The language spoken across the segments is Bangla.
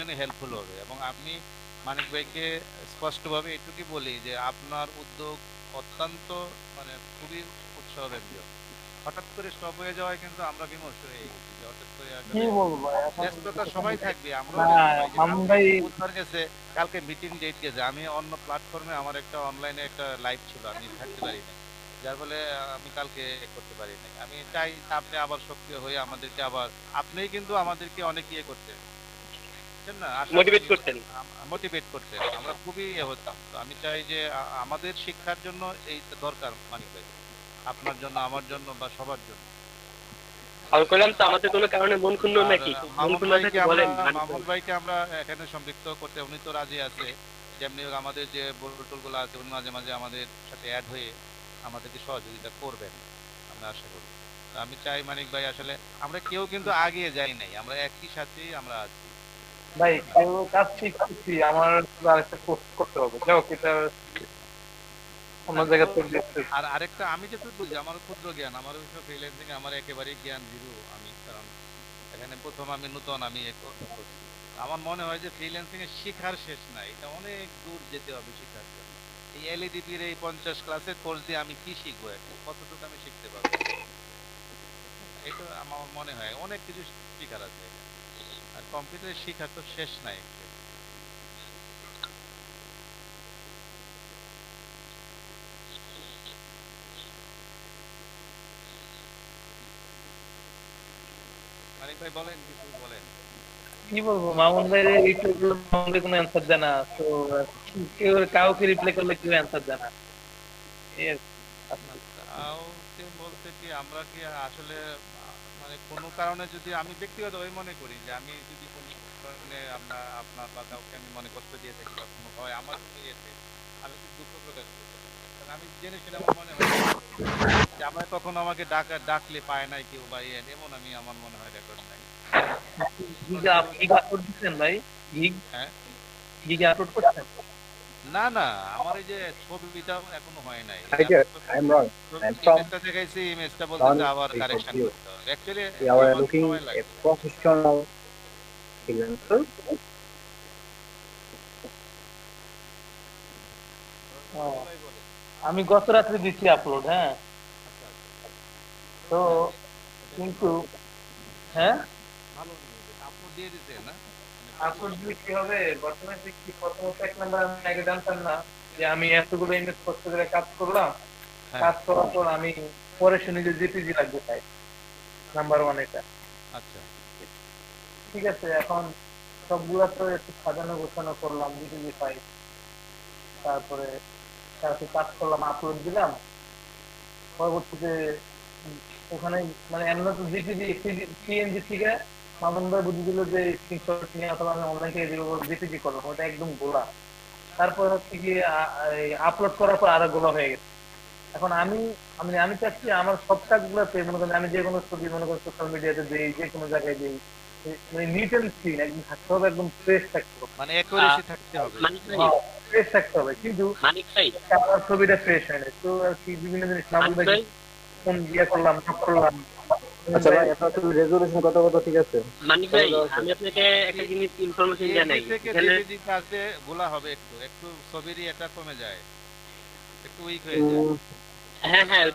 জন্য হেল্পফুল হবে। এবং আমি মানিক ভাইকে স্পষ্টভাবে এটুকুই বলি যে আপনার উদ্যোগ অত্যন্ত মানে খুবই উৎসাহব্যঞ্জক। হঠাৎ করে স্টপ হয়ে যাওয়ায় কিন্তু আমরা বিমর্ষ হয়ে গেছি যে হঠাৎ করে কি আসলে বলবো ভাই এখন। ব্যস্ততা সবাই থাকবে, না আমরাও ব্যস্ত ভাই। যে মামুন কালকে ভাই। বুধবার গেছে, কালকে মিটিং ডেট গেছে, আমি অন্য প্ল্যাটফর্মে আমার একটা অনলাইনে একটা লাইভ ছিল, আমি থাকতে পারি নাই, যার ফলে আমি কালকে করতে পারি নাই। আমি চাই আপনি আবার সক্রিয় হয়ে আমাদেরকে আবার, আপনিই কিন্তু আমাদেরকে অনেক ইয়ে করতেন, বুঝছেন না, আশা মোটিভেট করতেন। মোটিভেট করতেন, আমরা খুবই ইয়ে হতাম। তো আমি চাই যে আমাদের শিক্ষার জন্য এই দরকার মানিক ভাই, আপনার জন্য, আমার জন্য, বা সবার জন্য। আমি কইলাম তো আমাদের কোনো কারণে মন ক্ষুণ্ণ আর নাকি, মন ক্ষুণ্ণ থাকলে বলেন মানিক ভাই। মামুন ভাইকে আমরা এখানে সম্পৃক্ত করতে, উনি তো রাজি আছে। যেমনি হোক আমাদের যে বোর্ড গুলো আছে, উনি মাঝে মাঝে আমাদের সাথে অ্যাড হয়ে আমাদেরকে সহযোগিতা করবেন, আমরা আশা করি। তো আমি চাই মানিক ভাই, আসলে আমরা কেউ কিন্তু আগিয়ে যাই নাই, আমরা একই সাথেই আমরা আছি, ভাই বুঝছেন না। কেউ কাজ শিখতেছি, আমার শুধু আরেকটা কোর্স করতে হবে, যাও এটা অন্য না জায়গা তো, থেকে দেখতেছি। আর আরেকটা আমি যেটুকু বুঝি, আমার ক্ষুদ্র জ্ঞান, আমার ওইসব ফ্রিল্যান্সিং আমার একেবারেই জ্ঞান জিরো। আমি কারণ এখানে প্রথম, আমি নতুন, আমি করছি। আমার মনে হয় যে ফ্রিল্যান্সিং এর শিখার শেষ নাই, এটা অনেক দূর যেতে হবে শিখার জন্য। এই এলইডিপির এই 50 ক্লাসের কোর্স দিয়ে আমি কি শিখবো, এখন কতটুকু আমি শিখতে পারবো, বুঝছেন না? এটা আমার মনে হয় অনেক কিছু শিখার আছে এখানে। আর কম্পিউটারের শিখার তো শেষ নাই actually। মানিক ভাই বলেন, কিছু বলেন। কি বলবো মামুন ভাই, একটু মামুন ভাই কোনো অ্যান্সার দেয় না তো। কেউ কাউকে রিপ্লাই করলে কেউ অ্যান্সার দেয় না, এই আর কি। না, কাউকে বলতে কি, আমরা কি আসলে মানে কোনো কারণে যদি, আমি ব্যক্তিগতভাবে মনে করি যে আমি যদি কোনো কারণে আপনার বা কাউকে আমি মনে কষ্ট দিয়ে থাকি, বা কোনো হয় আমার কোনো ইয়েতে, আমি খুব দুঃখ প্রকাশ করি। কারণ আমি জেনে শুনে, আমার মনে হয় যে আমার কখনো আমাকে ডাকলে পায় নাই কেউ, বা ইয়ে এমন, আমি আমার মনে হয় রেকর্ড নাই। গিগ কষ্ট গিগ আপলোড দিচ্ছেন ভাই? গিগ হ্যাঁ, গিগে আপলোড করছেন? না না, আমার এই যে ছবিটাও এখনো হয় নাই। I আমি guess তো I'm wrong. I'm from ইমেজটা দেখাইছি, ইমেজটা বলতেছে Don আবার কারেকশন 340. করতে হবে, actually We 2 are month looking সময় a লাগবে। professional freelancer. ও, রনি ভাই বলেন। আমি গত রাত্রে দিচ্ছি আপলোড, হ্যাঁ। আচ্ছা আচ্ছা, তো তো এটা একটা কিন্তু ভালো, হ্যাঁ, ভালো নিউজ, এটা আপলোড দিয়ে দিতে না, মানে আপলোড পাবলিশ। দিলে কি হবে, বর্তমানে কি প্রথমত এক নাম্বার, আমি আগে জানতাম না যে আমি এতগুলো ইমেজ কষ্ট করে কাজ করলাম। হ্যাঁ, কাজ করার পর আমি পরে শুনি যে জেপিজি লাগবে, তাই নাম্বার ওয়ান এটা। আচ্ছা ঠিক আছে, এখন সবগুলা তো একটু সাজানো গোছানো করলাম, জেপিজি ফাইল, তারপরে তারপরে কাজ করলাম, আপলোড দিলাম। পরবর্তীতে উম, ওখানে মানে এমন তো জিপিজি পিএনজি থেকে মামুন ভাই বুঝে দিল যে স্ক্রিনশট নিয়ে অথবা আমি অনলাইন থেকে যেগুলো জিপিজি করলাম ওটা একদম গোলা। তারপর হচ্ছে কি আপলোড করার পর আরো গোলা হয়ে গেছে। এখন আমি চাচ্ছি আমার সব কাজগুলোতে মনে করেন আমি যে কোনো ছবি মনে করেন সোশ্যাল মিডিয়াতে দিই, যে কোনো জায়গায় দিই, মানে নিট এন্ড ক্লিন একদম থাকতে হবে, একদম ফ্রেশ থাকতে হবে। মানে অ্যাকুরেসি থাকতে হবে। মানিক ভাই, হ্যাঁ, ফ্রেশ থাকতে হবে, কিন্তু মানিক ভাই, আমার ছবিটা ফ্রেশ হয় না তো আর কি, বিভিন্ন জিনিস মামুন মানিক ভাই ভাই, ফোন দিয়ে করলাম, নক করলাম। মামুন আচ্ছা ভাই ভাই, আপনার তো রেজলিউশন কত কত ঠিক আছে? মানিক কত ভাই, দেওয়া আছে? আমি আপনাকে একটা জিনিস ইনফরমেশন পিএনজি জানাই থেকে এখানে। জেপিজি আসতে গোলা হবে, একটু একটু ছবিরই এটা কমে যায়, একটু উইক হয়ে যায়। উম, হ্যাঁ হ্যাঁ,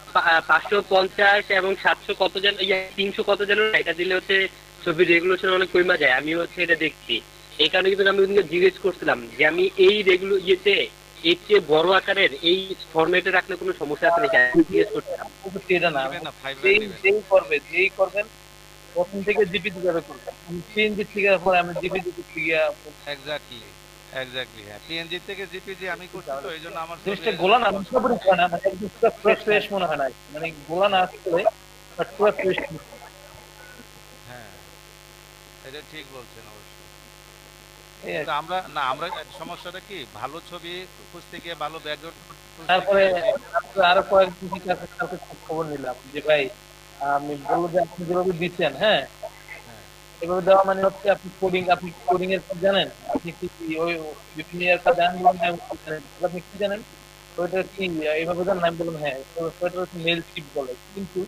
550 এবং 700 কত যেন, 300 কত যেন, এটা দিলে হচ্ছে ছবির রেগুলেশন অনেক কমে যায়। আমি হচ্ছে এটা দেখছি, এই কারণে কিন্তু আমি ওদিনকে জিজ্ঞেস করছিলাম যে আমি এই ইয়েতে এর চেয়ে বড় আকারের এই ফরম্যাটে রাখলে কোনো সমস্যা আছে নাকি, আমি জিজ্ঞেস করছিলাম। এটা না, নিবেন না, ফাইবার যেই নিবেন। যেই করবে যেই করবেন প্রথম থেকে জিপিজি যাবে করবেন, আমি পিএনজি থেকে পরে আমি জিপিজি গিয়া এক্স্যাক্টলি, এক্স্যাক্টলি, হ্যাঁ, পিএনজি থেকে জিপিজি আমি করছি, তো এই জন্য আমার ছবি জিনিসটা এই জন্য গোলা না, সমস্যা হয় মোটামুটি না। হয় না, মানে একদম পুরো ফ্রেশ ফ্রেশ মনে হয় না, মানে গোলা না আসলে বাট পুরো ফ্রেশ। হ্যাঁ, এটা ঠিক বলছেন অবশ্য। এই আর কিন্তু কি। আমরা না, আমরা সমস্যাটা কি, ভালো ছবি খুঁজতে গিয়ে, ভালো ব্যাকগ্রাউন্ড খুঁজতে তারপরে গিয়ে যে, তারপরে আরো কয়েকদিন থেকে কাছে খোঁজ খবর নিলাম যে ভাই, আমি বললো যে আপনি যেভাবে দিচ্ছেন, হ্যাঁ, হ্যাঁ এভাবে দেওয়া মানে হচ্ছে আপনি কোডিং এর কাজ জানেন, আপনি কি ওই বিভিন্ন ইয়ার কাজ জানেন, বলুন হ্যাঁ, ওই কাজ জানেন। বললো, আপনি কি জানেন? ওইটা কি এইভাবে জানেন? আমি বললাম হ্যাঁ। তো ওইটা হচ্ছে মেল শিপ বলে, কিন্তু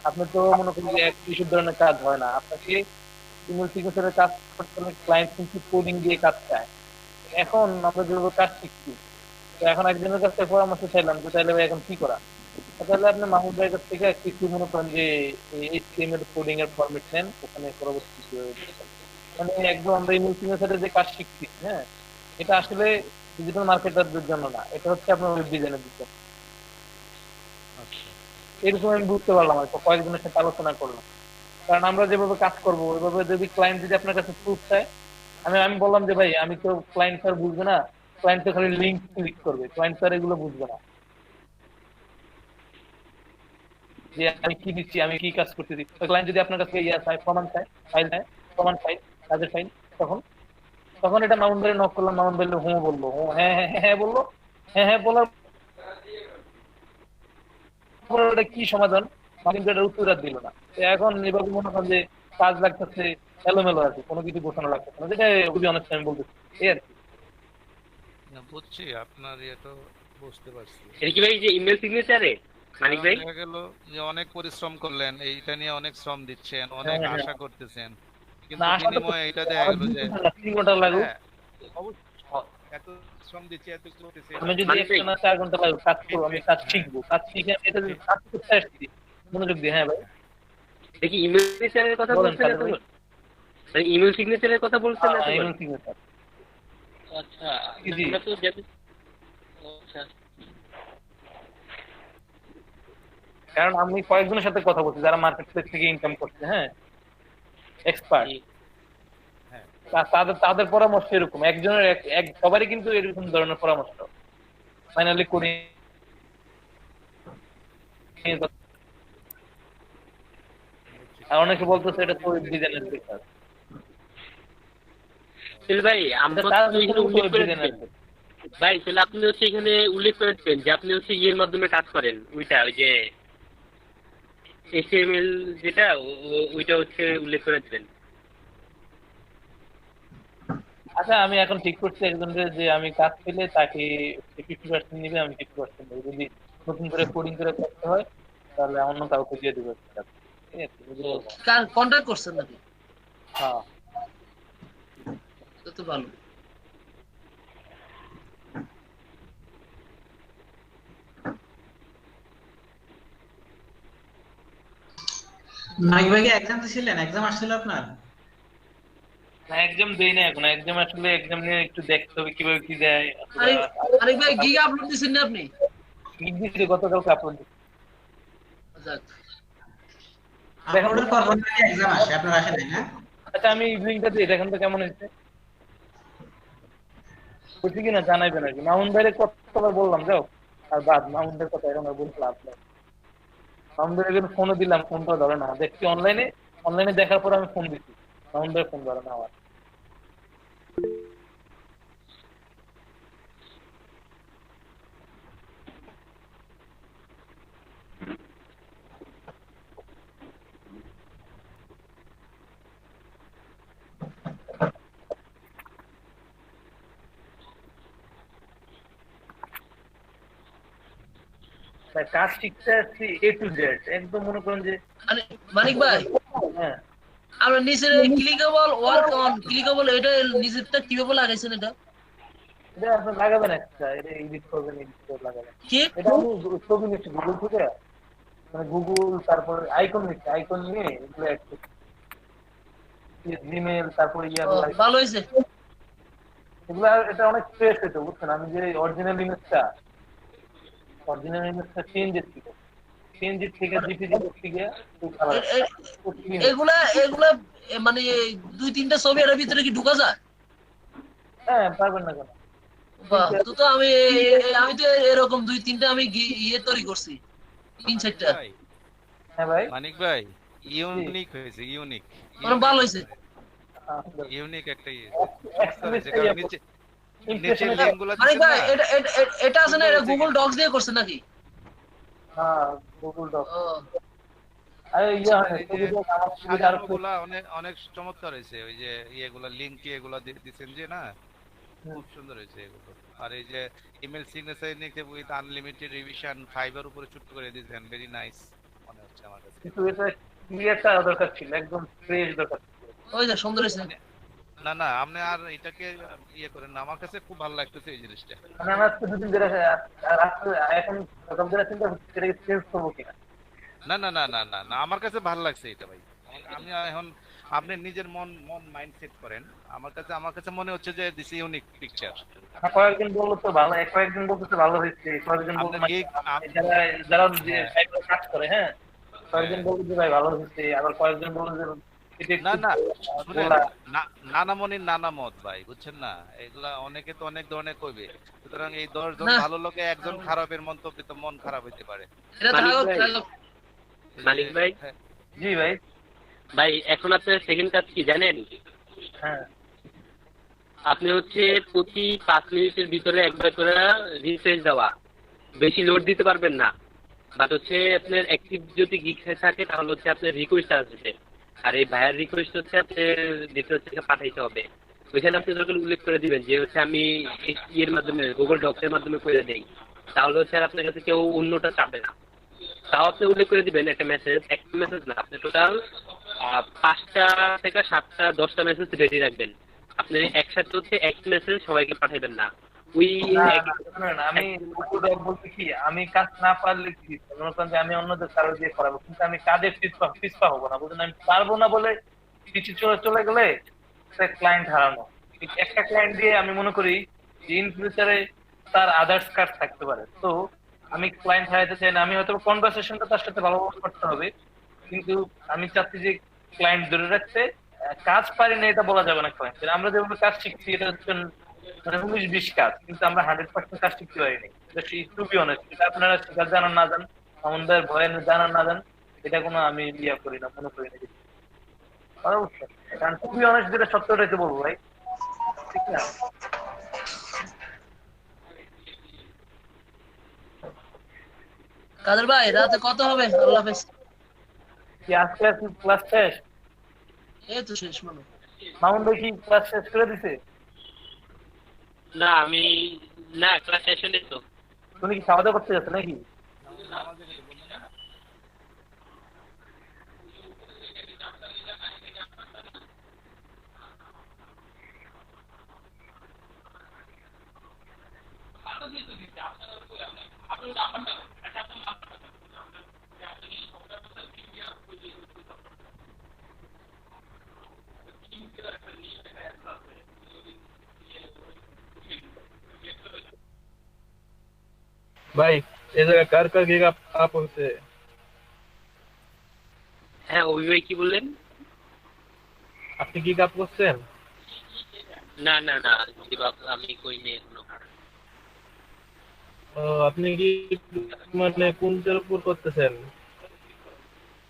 আপনি তো মনে করেন যে এক বিশেষ ধরনের কাজ হয় না, আপনাকে ইমেল সিগনেচারের কাজ করতে হলে ক্লায়েন্ট কিন্তু কোডিং দিয়ে কাজ চায়। এখন আমরা যেভাবে কাজ শিখছি, তো এখন একজনের কাছ থেকে পরামর্শ চাইলাম যে তাহলে ভাই এখন কি করা। তো তাহলে আপনি মাহমুদ ভাইয়ের কাছ থেকে কিছু মনে করেন যে এইচটিএমএল কোডিং এর ফরম্যাট নেন, ওখানে পরবর্তী কিছু মানে একদম আমরা ইমেল সিগনেচারের যে কাজ শিখছি, হ্যাঁ, এটা আসলে ডিজিটাল মার্কেটারদের জন্য না, এটা হচ্ছে আপনার ওয়েব ডিজাইনের জন্য। আচ্ছা এরকম আমি বুঝতে পারলাম আর কি, কয়েকজনের সাথে আলোচনা করলাম। কারণ আমরা যেভাবে কাজ করবো ওইভাবে যদি ক্লায়েন্ট যদি আপনার কাছে প্রুফ চায়, আমি আমি বললাম যে ভাই আমি তো ক্লায়েন্ট স্যার বুঝবে না, ক্লায়েন্ট তো খালি লিঙ্ক ক্লিক করবে, ক্লায়েন্ট স্যার এগুলো বুঝবে না যে আমি কি দিচ্ছি, আমি কি কাজ করতেছি। ক্লায়েন্ট যদি আপনার কাছে ইয়ে চায়, প্রমাণ চায়, ফাইল চায়, প্রমাণ ফাইল, কাজের ফাইল, তখন তখন এটা মামুন ভাই নক করলাম, মামুন ভাই হুঁ বললো, হুঁ হ্যাঁ হ্যাঁ হ্যাঁ হ্যাঁ বললো, হ্যাঁ হ্যাঁ বলার পরে ওটা কি সমাধান, মামুন ভাই এটার উত্তর আর দিল না। তো এখন এভাবে মনে করেন যে কাজ লাগতেছে এলোমেলো আর কি, কোনো কিছু গোছানো লাগতেছে না, যেটা খুবই অনেক আমি বলতেছি এই আর কি। না, বুঝছি আপনার ইয়ে তো বুঝতে পারছি। এটা কি ভাই যে ইমেল সিগনেচারে মানিক কারণ ভাই? দেখা গেল যে অনেক পরিশ্রম করলেন, এইটা নিয়ে অনেক শ্রম দিচ্ছেন, হ্যাঁ অনেক হ্যাঁ, আশা করতেছেন, না কিন্তু আশা তো বিনিময়ে এটা দেখা গেল যে 2 ঘন্টা 3 ঘন্টা লাগুক, হ্যাঁ অবশ্যই এত শ্রম দিচ্ছি, এত করতেছি, এটা আমি যদি মানিক ভাই, 1 না 4 ঘন্টা লাগুক কাজ করবো, আমি কাজ হ্যাঁ শিখবো, কাজ শিখে আমি এটা যদি কাজ করতে আসছি মনোযোগ দিয়ে। হ্যাঁ ভাই দেখি ইমেল সিগনেচারের কথা বলেন বলছেন কাদের এত? ভাই। ইমেল সিগনেচারের কথা বলছেন হ্যাঁ এতবার? ইমেল সিগনেচার আচ্ছা, জি। আমরা তো জানি। আচ্ছা কারণ আমি কয়েকজনের সাথে কথা বলছি যারা মার্কেট প্লেস থেকে ইনকাম করছে, হ্যাঁ, এক্সপার্ট, জি। হ্যাঁ তাদের তাদের পরামর্শ এরকম, একজনের এক সবারই কিন্তু এরকম ধরনের পরামর্শ ফাইনালি করি। বুঝছি। আর অনেকে বলতেছে এটা তো ডিজাইনের বেকার, তাহলে ভাই আমরা তার তো এখানে উল্লেখ করে ডিজাইনের। দিবেন ভাই, তাহলে আপনি হচ্ছে এখানে উল্লেখ করে দিবেন যে আপনি হচ্ছে ইয়ের মাধ্যমে কাজ করেন, ওইটা ওই যে HTML যেটা ওইটা হচ্ছে উল্লেখ করে দিবেন। আচ্ছা আমি এখন ঠিক করছি একজনকে যে আমি কাজ পেলে তাকে 50% নিবে, আমি 50% নেবো, যদি নতুন করে কোডিং করে করতে হয় তাহলে অন্য কাউকে দিয়ে দেবো সেটা। ঠিক আছে বুঝতে ও, পারলাম। কার কন্ট্যাক্ট করছেন নাকি? হ্যাঁ তো তো ভালো। মাইক ভাই এক্সাম দিছিলেন? এক্সাম আসছিল আপনার? না এক্সাম দেই না এখন, এক্সাম আসলে এক্সাম নিয়ে একটু দেখতে হবে কিভাবে কি দেয়। আরে আরে ভাই গিগ আপলোড দিছেন না আপনি? দিচ্ছি গতকালকে আপলোড দিচ্ছি। যাক, আপলোডের পর নাকি এক্সাম আসে, আপনার আসে নাই না? আচ্ছা আমি ইভিনিংটা দিই, দেখেন তো কেমন হয়েছে, বুঝছি কিনা জানাইবেন আর কি। মামুন ভাইয়ের কতবার বললাম যাও, আর বাদ মামুন ভাইয়ের কথা এখন আর বলতে লাভ নাই। মামুন ভাইয়ের কিন্তু ফোনও দিলাম, ফোনটা ধরে না, দেখছি অনলাইনে, অনলাইনে দেখার পর আমি ফোন দিচ্ছি, মামুন ভাই ফোন ধরে না আমার। তাই কাজ শিখতে আসছি A to Z, একদম মনে করেন যে আরে মানিক ভাই, হ্যাঁ আমরা নিচের ক্লিকেবল ওয়ার্ক অন ক্লিকেবল এটা নিচেরটা কিভাবে লাগাইছেন এটা? এটা আপনি লাগাবেন একটা, এটা এডিট করবেন, এডিট করে লাগাবেন। কি? এটা আমি ছবি নিচ্ছি গুগল থেকে, মানে গুগল, তারপর আইকন নিচ্ছি, আইকন নিয়ে এগুলো একটু জিমেল, তারপর ও, ভালো হয়েছে। এগুলো এটা অনেক ফ্রেশ হয়েছে বুঝছেন। আমি যে অরিজিনাল ইমেজটা সিএনজি থেকে জিপিজি করতে গিয়ে খুব ভালো এ- এ- এগুলা এগুলা মানে 2-3টা ছবি এর ভিতরে কি ঢুকা যায়? হ্যাঁ পারবেন না কেন। বাহ, তো তো আমি তো এরকম 2-3টা আমি ইয়ে তৈরি করছি, মানিক 3-4টা। ভাই, হ্যাঁ ভাই মানিক ভাই ইউনিক হয়েছে, ইউনিক মানে ভালো হয়েছে। ইউনিক একটা ইয়ে চমৎকার হয়েছে। কারণ নিচে নিচের ইমপ্রেশনে লিঙ্ক গুলা মানিক দিচ্ছেন ভাই না, এটা আছে না, সুন্দর এটা হয়েছে গুগল কিন্তু। ডক্স দিয়ে করছে নাকি? হ্যাঁ গুগল ডক, ও, আরে ইয়ে হয় আর না, এই যে ছবিটা আমার ছবিটা আরো সাজানো গুলা অনেক অনেক চমৎকার হয়েছে, ওই যে ইয়েগুলা লিঙ্ক এগুলা দিচ্ছেন যে না, খুব সুন্দর হয়েছে এগুলো। আর এই যে ইমেল সিগনেচার নিতে উইথ আনলিমিটেড রিভিশন 5 এর উপরে ছোট্ট করে দিয়েছেন, ভেরি নাইস মনে হচ্ছে আমার কাছে। কিন্তু এটা ক্লিয়ারটা দরকার ছিল, একদম ফ্রেশ দরকার ছিল। ওই যে সুন্দর হয়েছে। না না, আপনি আর এটাকে ইয়ে করেন না, আমার কাছে খুব ভালো লাগতেছে এই জিনিসটা। মানে আমার আজকে দুদিন ধরে এখন সকাল ধরে চিন্তা করছি এটাকে চেঞ্জ করবো কিনা। না না না না না না, আমার কাছে ভালো লাগছে এটা ভাই। আমি এখন আপনি নিজের মন মন মাইন্ড সেট করেন। আমার কাছে মনে হচ্ছে যে দিস ইউনিক পিকচার। হ্যাঁ, কয়েকদিন বললো তো ভালো, কয়েকদিন বলতেছে ভালো হয়েছে, কয়েকদিন বলতো আপনার কি যারা যারা যে হ্যাঁ সাইটে কাজ করে, হ্যাঁ কয়েকদিন হ্যাঁ বলতো যে ভাই ভালো হয়েছে, আবার কয়েকদিন বললো যে এটা না একটু না, শুনেন, গোলা। নানা মনির নানা মত ভাই, বুঝছেন না? এগুলা অনেকে তো অনেক ধরনের কইবে। সুতরাং এই 10 জন না ভালো লোকে একজন খারাপের মন্তব্যে তো মন খারাপ হইতে পারে। এটা মানিক থাকুক ভাই, থাকুক। এই যে মানিক ভাই, হ্যাঁ, জি ভাই। ভাই এখন আপনার সেকেন্ড কাজ কি জানেন? হ্যাঁ আপনি হচ্ছে প্রতি 5 মিনিটের ভিতরে একবার করে রিফ্রেশ দেওয়া, বেশি লোড দিতে পারবেন না। বাট হচ্ছে আপনার অ্যাক্টিভ যদি গিগ থাকে তাহলে হচ্ছে আপনার রিকোয়েস্ট আসবে, আর এই ভাইয়ের রিকোয়েস্ট হচ্ছে আপনার ডিটেলস থেকে পাঠাইতে হবে। ওইখানে আপনি দরকার উল্লেখ করে দিবেন যে হচ্ছে আমি এর মাধ্যমে গুগল ডক্সের মাধ্যমে করে দেই, তাহলে হচ্ছে আর আপনার কাছে কেউ অন্যটা চাবে না। তাও আপনি উল্লেখ করে দিবেন একটা মেসেজ, একটা মেসেজ না, আপনি টোটাল 5টা থেকে 7টা 10টা মেসেজ রেডি রাখবেন। আপনি একসাথে হচ্ছে এক মেসেজ সবাইকে পাঠাবেন না। ওই না না, শুনেন, আমি বলতে কি, আমি কাজ না পারলে কি মনে করেন যে আমি অন্যদের কারো দিয়ে করাবো, কিন্তু আমি কাজে পিছপা হবো না, বুঝলেন? আমি পারবো না বলে কিছু চলে চলে গেলে ক্লায়েন্ট হারানো। একটা ক্লায়েন্ট দিয়ে আমি মনে করি যে ইন ফিউচারে তার আদার্স কাজ থাকতে পারে, তো আমি ক্লায়েন্ট হারাতে চাই না। আমি হয়তো কনভারসেশনটা তার সাথে ভালোভাবে করতে হবে, কিন্তু আমি চাচ্ছি যে ক্লায়েন্ট ধরে রাখতে। কাজ পারি না এটা বলা যাবে না ক্লায়েন্ট। আমরা যেভাবে কাজ শিখছি এটা হচ্ছে মানে 19-20 কাজ, কিন্তু আমরা 100% কাজ শিখতে পারিনি। টু বি অনেস্ট, এটা আপনারা শিকার জানান না জান, আমাদের ভয়ে জানান না জান, এটা কোনো আমি ইয়া করি না, মনে করি না কিছু। অবশ্যই, কারণ টু বি অনেস্ট যেটা সত্যটাই তো বলবো ভাই, ঠিক না? কাদের ভাই রাতে কত হবে? আল্লাহ হাফেজ। কি আজকে ক্লাস শেষ? এই তো শেষ মনে হয়। মামুন ভাই কি ক্লাস শেষ করে দিছে? না আমি না ক্লাস সেশনে তো তুমি কি খাওয়া দাওয়া করতে যাচ্ছ নাকি? ভাই এই জায়গায় কার কার গিগ আপ হচ্ছে? হ্যাঁ অভি ভাই কি বললেন? আপনি গিগ আপ করছেন? না না না দিবাক আমি কইনি এখনো। আপনি কি মানে কোনটার উপর করতেছেন?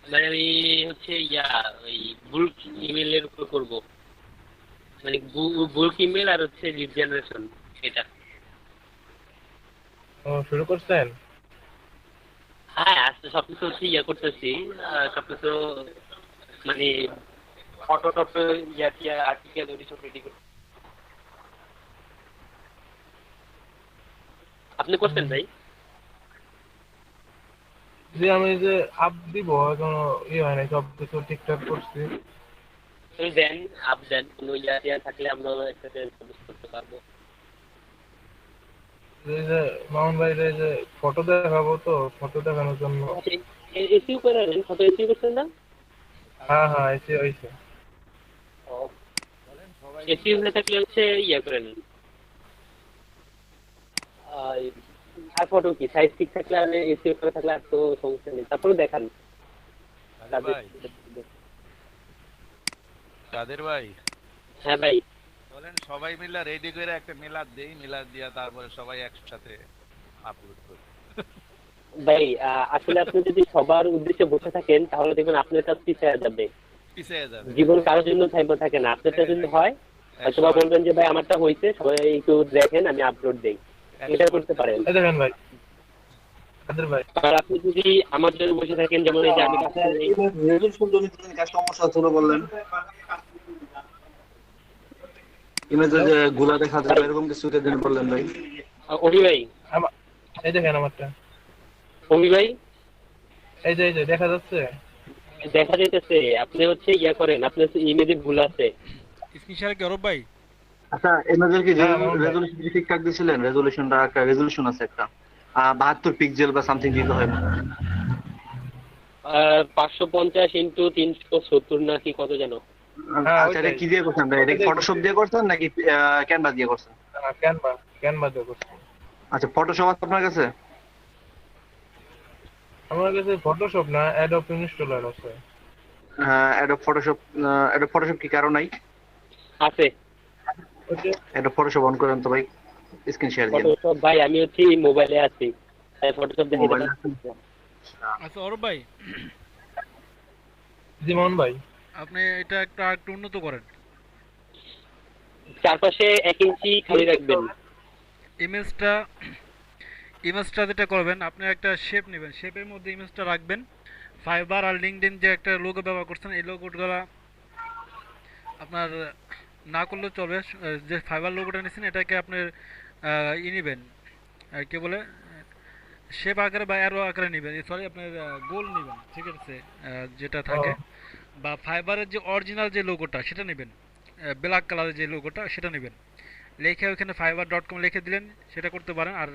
মানে আমি হচ্ছে ওই বুলক ইমেলের উপর করব, মানে বুলক ইমেল আর হচ্ছে লিড জেনারেশন এটা। শুরু করছেন? হ্যাঁ আজকে সবকিছু হচ্ছে করতেছি, সবকিছু মানে ফটো টটো আর্টিকেল ওই সব রেডি করতে। আপনি করছেন ভাই? যে আমি যে আপ দিব এখনো হয় নাই, সব কিছু ঠিকঠাক করছি। তুমি দেন আপ দেন, কোনো থাকলে আমরা একসাথে করতে পারবো। এই যে মামুন ভাই যে ফটো দেখাবো, তো ফটো দেখানোর জন্য এসিও করে নেন, ফটো এসিও করছেন না? হ্যাঁ হ্যাঁ এসে হয়েছে। এসি হয়ে থাকলে হচ্ছে করে নেন। আর ফটো কি সাইজ ঠিক থাকলে আর এসি করে থাকলে আর তো সমস্যা নেই, তারপরে দেখান। কাদের ভাই, হ্যাঁ ভাই বলেন সবাই মিলে রেডি করে একটা মিলাদ দেই, মিলাদ দিয়া তারপরে সবাই একসাথে আপলোড করি। ভাই আসলে আপনি যদি সবার উদ্দেশ্যে বসে থাকেন তাহলে দেখবেন আপনার কাছে পিছিয়ে যাবে, পিছিয়ে যাবে। জীবন কারোর জন্য থাইমা থাকে না। আপনারটা যদি হয় হয়তো বা বলবেন যে ভাই আমারটা হয়েছে, সবাই একটু দেখেন আমি আপলোড দেই, এটা করতে পারেন। দেখেন ভাই, কাদের ভাই, আর আপনি যদি আমার জন্য বসে থাকেন, যেমন এই যে আমি কাজটা সমস্যা ছিল বললেন, ইমেজে যে গুলা দেখা যায় এরকম কিছু দিন বললেন ভাই। অভি ভাই, এই দেখেন আমারটা, অভি ভাই এই যে দেখা যাচ্ছে। দেখা যাইতেছে আপনি হচ্ছে ইয়া করেন, আপনার ইমেজে ভুল আছে। স্ক্রিন শেয়ার কি অরূপ ভাই? আচ্ছা এনাদের কি হ্যাঁ, মামুন ভাই। রেজলিউশন ঠিকঠাক দিছিলেন? রেজলিউশনটা একটা রেজলিউশন আছে একটা 72 পিক্সেল বা সামথিং দিতে হয় মনে হয়। 550 ইন্টু 370 নাকি কত যেন। হ্যাঁ, আচ্ছা এটা ওইটাই। কি দিয়ে করছেন ভাই? এটা কি ওইটাই ফটোশপ দিয়ে করছেন নাকি ক্যানভা দিয়ে করছেন? ক্যানভা দিয়ে করছি। আচ্ছা ফটোশপ আছে আপনার কাছে? আমার কাছে ফটোশপ না, অ্যাডোব ইনস্টলার আছে। অ্যাডোব ফটোশপ কি কারো নাই? আছে ওইটা অ্যাডোব ফটোশপ অন করেন তো ভাই, স্ক্রিন শেয়ার দিন। ফটোশপ ভাই, আমি হচ্ছে মোবাইলে আছি, তাই ফটোশপ দেখে মোবাইল আচ্ছা অরূপ ভাই, জি মামুন ভাই। আপনি এটা একটু উন্নত করেন। চারপাশে 1 ইঞ্চি খালি রাখবেন। ইমেজটা যেটা করবেন, আপনি একটা শেপ নেবেন, শেপের মধ্যে ইমেজটা রাখবেন। ফাইবার আর লিঙ্কডইন যে একটা লোগো ব্যবহার করছেন, এই লোগোটা আপনার না করলেও চলবে। যে ফাইবার লোগোটা নিয়েছেন এটাকে আপনার নেবেন, কি বলে, শেপ আকারে বা অ্যারো আকারে নেবেন, সরি আপনার গোল নেবেন, ঠিক আছে, যেটা থাকে। বা ফাইবারের যে অরিজিনাল যে লোগোটা সেটা নেবেন, ব্ল্যাক কালারের যে লোগোটা সেটা নেবেন, লিখে ওখানে fiverr.com লিখে দিলেন, সেটা করতে পারেন। আর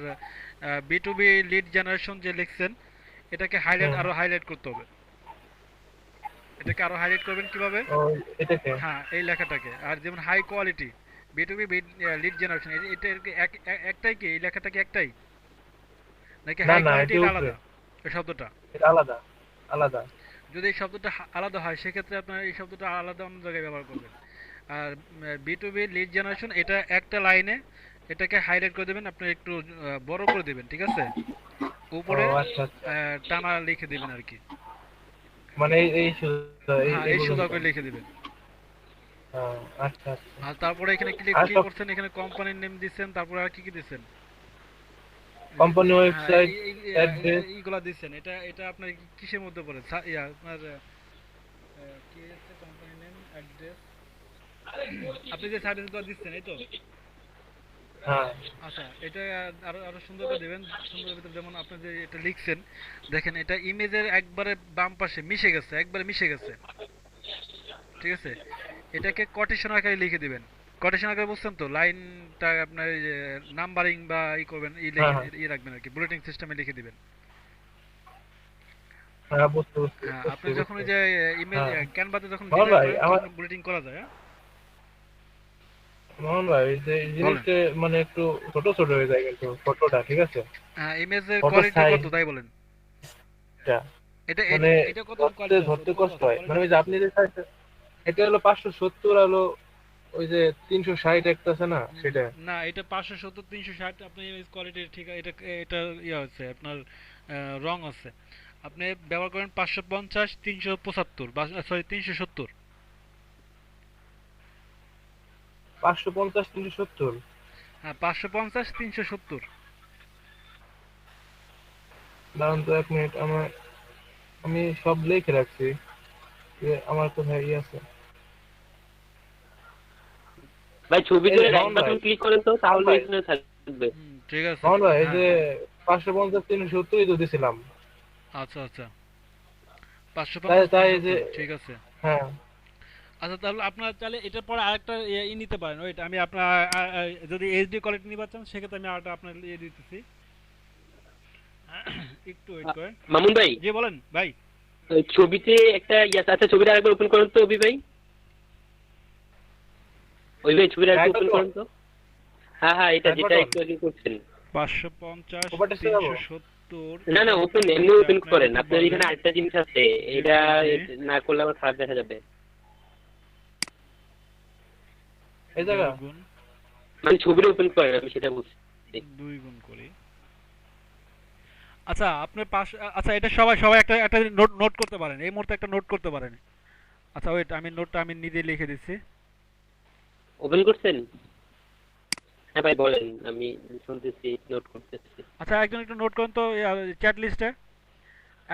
B2B লিড জেনারেশন যে লিখছেন এটাকে আরো হাইলাইট করতে হবে। এটাকে আরো হাইলাইট করবেন কিভাবে? এটাকে হ্যাঁ, এই লেখাটাকে। আর যেমন high quality B2B lead generation, এটা একটাই কি, এই লেখাটা কি একটাই নাকি না হাই না, কোয়ালিটি এটা আলাদা? এই শব্দটা এটা আলাদা আলাদা। যদি এই শব্দটা আলাদা হয় সেক্ষেত্রে আপনার এই শব্দটা আলাদা অন্য জায়গায় ব্যবহার করবেন। আর B2B লিড জেনারেশন এটা একটা লাইনে, এটাকে হাইলাইট করে দেবেন, আপনি একটু বড় করে দেবেন, ঠিক আছে, উপরে আচ্ছা আচ্ছা, টানা লিখে দেবেন আর কি। মানে এই হ্যাঁ, এই সোজা করে লিখে দেবেন। আচ্ছা আচ্ছা। আর তারপরে এখানে ক্লিক আর কি সব- করছেন, এখানে কোম্পানির নেম দিচ্ছেন, তারপরে আর কি কি দিচ্ছেন, কোম্পানি ওয়েবসাইট, অ্যাড্রেস। এইগুলা দিচ্ছেন। এটা আপনার কিসের মধ্যে পড়ে? আপনার কি আছে, কোম্পানি নেম, অ্যাড্রেস, আপনি যে সার্ভিসগুলো দিচ্ছেন এই তো। হ্যাঁ আচ্ছা, এটা আরো আরো সুন্দর করে দেবেন। সুন্দর ভিতরে যেমন আপনি যে এটা লিখছেন, দেখেন এটা ইমেজের একবারে বাম পাশে মিশে গেছে, একবারে মিশে গেছে, ঠিক আছে। এটাকে কোটেশন আকারে লিখে দিবেন। কোটেশন আকারে বুঝছেন তো, লাইনটা আপনার নাম্বারিং বা ই করবেন, রাখবেন আর কি, বুলেটিং সিস্টেমে লিখে দিবেন। হ্যাঁ, বুঝতে হ্যাঁ, আপনি যখন ওই যে ইমেজ ক্যানভাতে যখন মোহন ভাই, বুলেটিং করা যায়, হ্যাঁ মোহন ভাই, এই জিনিসটা মানে একটু ছোট ছোট হয়ে যায় কিন্তু ফটোটা, ঠিক আছে। হ্যাঁ, ইমেজের Photo কোয়ালিটি size- কত তাই বলেন? এটা এটা মানে এটা কত ধরতে কোয়ালিটি? ধরতে কষ্ট হয়, মানে ওই যে আপনি যে size টা- এটা হলো 570, হলো ওই যে 360 একটা আছে না, সেটা। না, এটা 570 360 আপনি ইমেজ কোয়ালিটি ঠিক আছে, এটা ইয়া আছে আপনার রং আছে। আপনি ব্যবহার করেন 550 375 সরি 370। 550 370। হ্যাঁ, 550 370। দাঁড়ান তো 1 মিনিট, আমি সব লিখে রাখছি যে আমার কোথায় আছে। ভাই ছবি এই তুলে যে রাইট মামুন বাটন ভাই। ক্লিক করেন তো, তাহলে ভাই। এখানে থাকবে। ঠিক আছে। মোহন ভাই, এই হ্যাঁ, যে 550 370 তো দিছিলাম। আচ্ছা আচ্ছা, 550 তাই যে 370, ঠিক আছে। হ্যাঁ, আচ্ছা, তাহলে আপনার চাইলে এটার পরে আরেকটা নিতে পারেন। ওইটা আমি আপনার যদি এইচডি কোয়ালিটি নিতে চান সেক্ষেত্রে আমি আরেকটা আপনার দিতেছি, একটু ওয়েট করেন। মামুন ভাই, জি বলেন ভাই। ওই ছবিতে একটা ইয়ে আছে, আচ্ছা ছবিটা আরেকবার ওপেন করেন তো অভি ভাই। ওই ভাই ছবিটা একটু ওপেন করেন তো। হ্যাঁ, এটা Right যেটা button? একটু আগে করছেন। 550 Over test এ যাবো? 370। না না, ওপেন এমনি ওপেন করেন। আপনার এখানে আরেকটা জিনিস আছে, এটা না করলে আমার খারাপ দেখা যাবে। এই জায়গা। মানে ছবিটা ওপেন করেন, আমি সেটা বলছি। 2 গুণ করি। আচ্ছা, আপনার আচ্ছা, এটা সবাই একটা একটা নোট করতে পারেন, এই মুহূর্তে একটা নোট করতে পারেন। আচ্ছা ওয়েট, আমি নোটটা আমি নিজে লিখে দিচ্ছি। ওপেন করছেন? হ্যাঁ ভাই বলেন, আমি শুনতেছি, নোট করতেছি। আচ্ছা, একজন একটু নোট করেন তো চ্যাট লিস্টে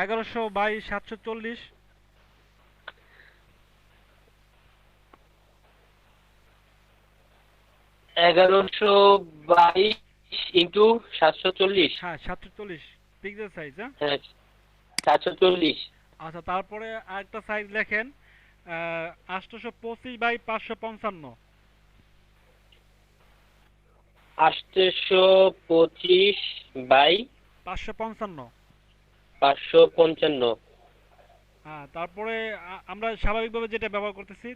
1122 740। 1122 ইন্টু 740। হ্যাঁ, 740 পিক্সেল সাইজ। হ্যাঁ, 740। আচ্ছা, তারপরে আরেকটা সাইজ লেখেন 825 বাই 555। 825 বাই 555। 555। হ্যাঁ, তারপরে আমরা স্বাভাবিকভাবে যেটা ব্যবহার করতেছি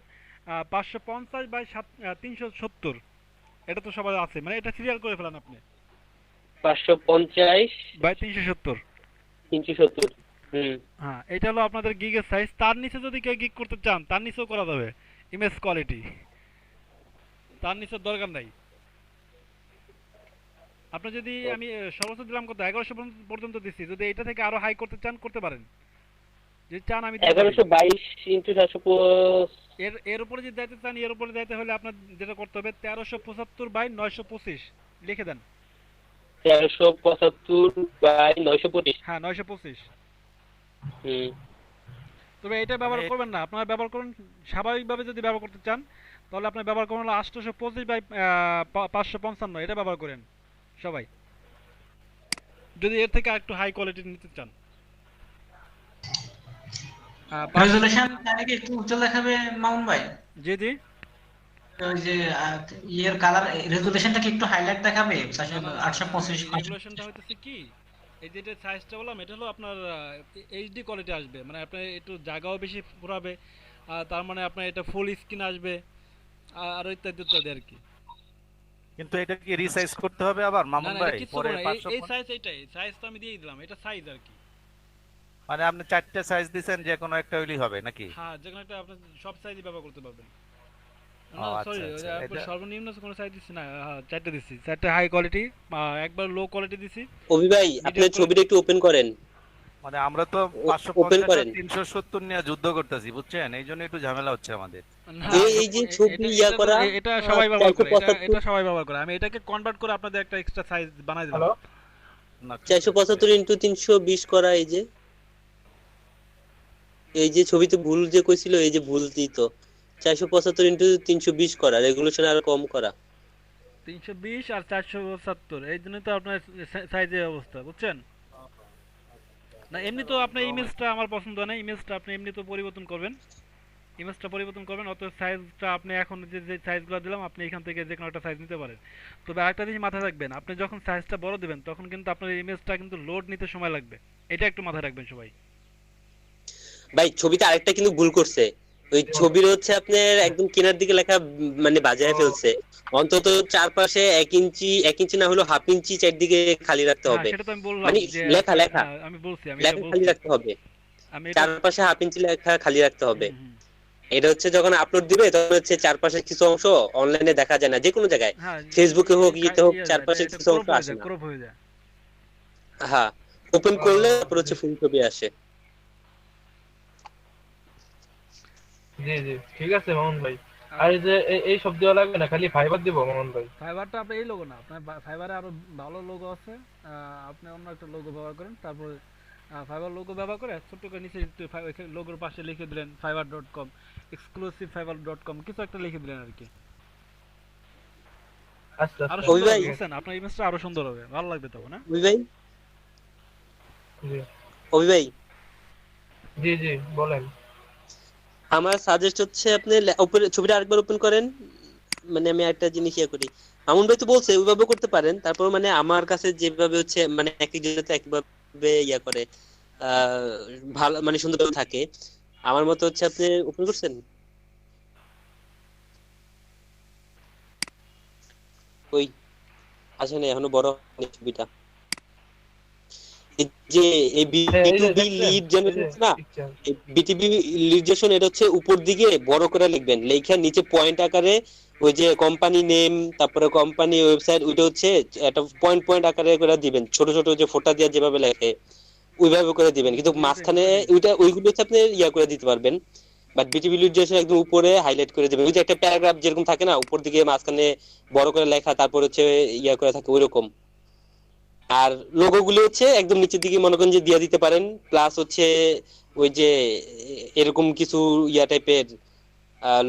550 বাই 370। এটা তো সবাই আছে, মানে এটা সিরিয়াল করে ফেলেন আপনি। 550 বাই 370। 370। হ্যাঁ, এটা হলো আপনাদের গিগের সাইজ। তার নিচে যদি কেউ গিগ করতে চান তার নিচেও করা যাবে, ইমেজ কোয়ালিটি। তার নিচে দরকার নাই। আপনি যদি আমি সর্বোচ্চ দিলাম কত 1100 পর্যন্ত দিচ্ছি, যদি এটা থেকে আরো হাই করতে চান করতে পারেন, যদি চান আমি 1122 ইনটু 750। এর উপরে যদি যাইতে চান, এর উপরে যাইতে হলে আপনার যেটা করতে হবে 1375 বাই 925 লিখে দেন। 1375 বাই 925। হ্যাঁ, 925। তবে এটা মানে ব্যবহার করবেন না, আপনারা ব্যবহার করুন স্বাভাবিকভাবে। যদি ব্যবহার করতে চান তাহলে আপনি ব্যবহার করুন 825 বাই 555, এটা ব্যবহার করেন সবাই, যদি এর থেকে একটু হাই কোয়ালিটি নিতে চান। রেজুলেশন কি একটু উজ্জ্বল দেখাবে মামুন ভাই? জি জি। ওই যে ইয়ের কালার রেজুলেশনটা কি একটু হাইলাইট দেখাবে? 825। রেজুলেশনটা হইতেছে কি, এই যে সাইজটা বললাম এটা হলো আপনার এইচডি কোয়ালিটি আসবে, মানে আপনার একটু জায়গাও বেশি পুরাবে, তার মানে আপনার এটা ফুল স্ক্রিন আসবে, আর ইত্যাদি ইত্যাদি আর কি। কিন্তু এটা কি রিসাইজ করতে হবে আবার না মামুন না, ভাই? এটা কিছু পরে না, এই 550 সাইজ, এইটাই সাইজ তো আমি দিয়ে দিলাম, এটা সাইজ আর কি। মানে আপনি 4টা সাইজ দিবেন, যে কোনো একটা হইলেই হবে নাকি? হ্যাঁ, যে কোনো একটা আপনি সব সাইজই ব্যবহার করতে পারবেন। ও না আচ্ছা সরি, আচ্ছা, আপনি এটা সর্বনিম্ন কোনো সাইজ দিচ্ছি না। হ্যাঁ, 4টা দিচ্ছি, 4টা হাই কোয়ালিটি, একবার লো কোয়ালিটি দিছি। অভি ভাই আপনি ছবিটা একটু ওপেন করেন। মানে আমরা তো ওপেন 550 করেন। আর 370 নিয়ে যুদ্ধ করতেছি, বুঝছেন? এইজন্য একটু ঝামেলা হচ্ছে আমাদের। না, এই যে ছবি ইয়া করা, এটা সবাই ব্যবহার করে, 475 এটা সবাই ব্যবহার করে। আমি এটাকে কনভার্ট করে আপনাদের একটা এক্সট্রা সাইজ বানাই দিলাম। হ্যালো, না, 475 ইনটু 320 করা। এই যে ছবিতে ভুল যে কইছিল, এই যে ভুল দিত। 475 ইনটু 320 করা, রেগুলেশন আর কম করা। 320 আর 470, এই জন্য তো আপনার সাইজের অবস্থা, বুঝছেন? না এমনি তো আপনার ইমেজটা আমার পছন্দ হয় না, ইমেজটা আপনি এমনি তো পরিবর্তন করবেন, ইমেজটা পরিবর্তন করবেন। অত সাইজটা আপনি এখন যে সাইজগুলো দিলাম আপনি এখান থেকে যে কোনো একটা সাইজ নিতে পারেন। তবে আরেকটা জিনিস মাথায় রাখবেন, আপনি যখন সাইজটা বড় দিবেন তখন কিন্তু আপনার ইমেজটা কিন্তু লোড নিতে সময় লাগবে, এটা একটু মাথায় রাখবেন সবাই। ভাই ছবিতে আরেকটা কিন্তু ভুল করছে। ওই ছবির হচ্ছে আপনার একদম কিনার দিকে লেখা মানে বাজায় ফেলছে। অন্তত চারপাশে 1 ইঞ্চি না হলো হাফ ইঞ্চি চারদিকে খালি রাখতে হবে। সেটা তো আমি বললাম মানে যে লেখা আমি বলছি, আমি লেখা খালি রাখতে হবে, আমি চারপাশে হাফ ইঞ্চি লেখা খালি রাখতে হবে। এটা হচ্ছে যখন আপলোড দিবে তখন হচ্ছে চারপাশের কিছু অংশ অনলাইনে দেখা যায় না, যে কোনো জায়গায় ফেসবুকে হোক ইয়েতে হোক চারপাশের কিছু অংশ আসে না। ক্রপ হয়ে যায়। হ্যাঁ, ওপেন করলে তারপর হচ্ছে ফুল ছবি আসে। জি জি, ঠিক আছে মামুন ভাই। আর এই যে এই সব দেওয়া লাগবে না, খালি ফাইবার দিব মামুন ভাই? ফাইবারটা আপনি এই লোগো না, আপনার ফাইবারে আরো ভালো লোগো আছে, আপনি অন্য একটা লোগো ব্যবহার করেন। তারপর ফাইবার লোগো ব্যবহার করে ছোট্ট করে নিচে লোগোর পাশে লিখে দিলেন fiber.com, এক্সক্লুসিভ fiber.com, কিছু একটা লিখে দিলেন আর কি। আচ্ছা আরো আচ্ছা, সুন্দর হবে, বুঝছেন? আপনার ইমেজটা আরো সুন্দর হবে, ভালো লাগবে তখন। হ্যাঁ অভি ভাই, জি অভি ভাই জি জি বলেন। আমার সাজেস্ট হচ্ছে আপনি ছবিটা আরেকবার ওপেন করেন। মানে আমি একটা জিনিস ইয়ে করি, আমন ভাই তো বলছে ওইভাবে করতে পারেন। তারপর মানে আমার কাছে যেভাবে হচ্ছে মানে একজনের তো একভাবে ইয়া করে ভালো মানে সুন্দরভাবে থাকে। আমার মতে হচ্ছে আপনি ওপেন করছেন, ওই আসেন এখনো বড় হয়নি ছবিটা। এই যে এই বিটিবি লিড জেনারেশন না, বিটিবি লিড জেনারেশন, এটা হচ্ছে উপর দিকে বড় করে লিখবেন, লেখা নিচে পয়েন্ট আকারে ওই যে কোম্পানি নেম তারপরে কোম্পানি ওয়েবসাইট, ওইটা হচ্ছে একটা পয়েন্ট পয়েন্ট আকারে করে দিবেন, ছোট ছোট যে ফোঁটা দিয়ে যেভাবে লেখে ওইভাবে করে দিবেন। কিন্তু মাঝখানে ওইগুলো হচ্ছে আপনি ইয়া করে দিতে পারবেন, বাট বিটিবি লিড জেনারেশন একদম উপরে হাইলাইট করে দিবেন। ওই যে একটা প্যারাগ্রাফ যেরকম থাকে না, উপর দিকে মাঝখানে বড় করে লেখা তারপর হচ্ছে ইয়া করে থাকে ওইরকম। আর লোগো গুলো হচ্ছে একদম নিচের দিকে মনে করেন যে দিয়ে দিতে পারেন। প্লাস হচ্ছে ওই যে এরকম কিছু ইয়া টাইপের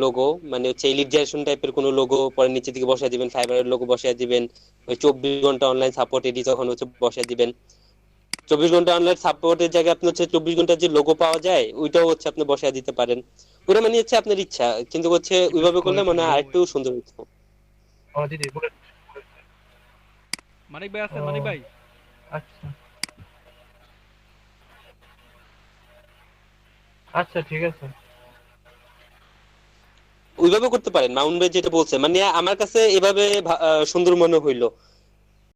লোগো, মানে হচ্ছে এলিট জেনারেশন টাইপের কোনো লোগো পরে নিচের দিকে বসায় দিবেন, ফাইবারের লোগো বসায় দিবেন, ওই 24 ঘন্টা অনলাইন সাপোর্ট এটি তখন হচ্ছে বসায় দিবেন। 24 ঘন্টা অনলাইন সাপোর্টের জায়গায় আপনি হচ্ছে 24 ঘন্টার যে লোগো পাওয়া যায় ওইটাও হচ্ছে আপনি বসায় দিতে পারেন। ওটা মানে হচ্ছে আপনার ইচ্ছা, কিন্তু হচ্ছে ওইভাবে করলে মনে হয় আরেকটু সুন্দর হতো। ও দিদি বলে। মানিক ভাই আছেন? ও। মানিক ভাই আচ্ছা আচ্ছা ঠিক আছে। ওইভাবে করতে পারেন, মাউন্ট ভাই যেটা বলছে মানে আমার কাছে এভাবে সুন্দর মনে হইলো।